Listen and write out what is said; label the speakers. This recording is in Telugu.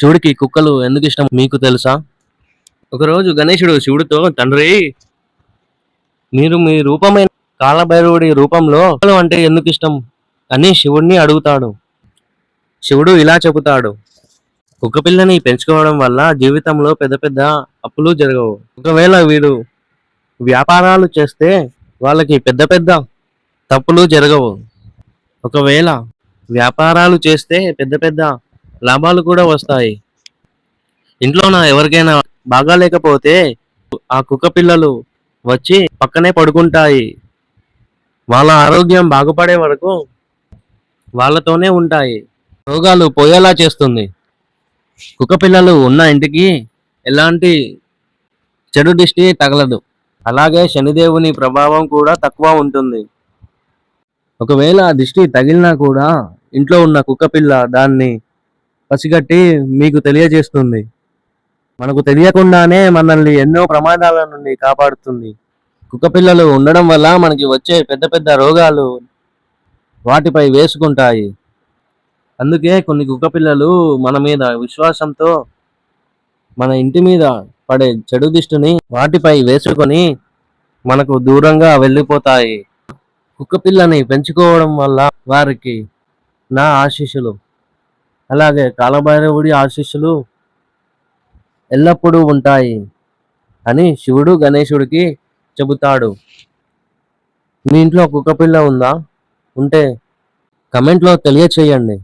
Speaker 1: శివుడికి కుక్కలు ఎందుకు ఇష్టం మీకు తెలుసా? ఒకరోజు గణేశుడు శివుడితో, తండ్రి, మీరు మీ రూపమైన కాలభైరవుడి రూపంలో కుక్కలు అంటే ఎందుకు ఇష్టం అని శివుడిని అడుగుతాడు. శివుడు ఇలా చెబుతాడు: కుక్క పిల్లని పెంచుకోవడం వల్ల జీవితంలో పెద్ద పెద్ద అప్పులు జరగవు. ఒకవేళ వీడు వ్యాపారాలు చేస్తే వాళ్ళకి పెద్ద పెద్ద తప్పులు జరగవు. ఒకవేళ వ్యాపారాలు చేస్తే పెద్ద పెద్ద లాభాలు కూడా వస్తాయి. ఇంట్లోన ఎవరికైనా బాగాలేకపోతే ఆ కుక్క పిల్లలు వచ్చి పక్కనే పడుకుంటాయి. వాళ్ళ ఆరోగ్యం బాగుపడే వరకు వాళ్ళతోనే ఉంటాయి. రోగాలు పోయేలా చేస్తుంది. కుక్క పిల్లలు ఉన్న ఇంటికి ఎలాంటి చెడు దిష్టి తగలదు. అలాగే శనిదేవుని ప్రభావం కూడా తక్కువ ఉంటుంది. ఒకవేళ ఆ దిష్టి తగిలినా కూడా ఇంట్లో ఉన్న కుక్క పిల్ల దాన్ని పసిగట్టి మీకు తెలియజేస్తుంది. మనకు తెలియకుండానే మనల్ని ఎన్నో ప్రమాదాల నుండి కాపాడుతుంది. కుక్క పిల్లలు ఉండడం వల్ల మనకి వచ్చే పెద్ద పెద్ద రోగాలు వాటిపై వేసుకుంటాయి. అందుకే కొన్ని కుక్క పిల్లలు మన మీద విశ్వాసంతో మన ఇంటి మీద పడే చెడు దిష్టిని వాటిపై వేసుకొని మనకు దూరంగా వెళ్ళిపోతాయి. కుక్క పిల్లని పెంచుకోవడం వల్ల వారికి నా ఆశీస్సులు, అలాగే కాలభైరవుడి ఆశీస్సులు ఎల్లప్పుడూ ఉంటాయి అని శివుడు గణేశుడికి చెబుతాడు. మీ ఇంట్లో కుక్క పిల్ల ఉందా? ఉంటే కమెంట్లో తెలియచేయండి.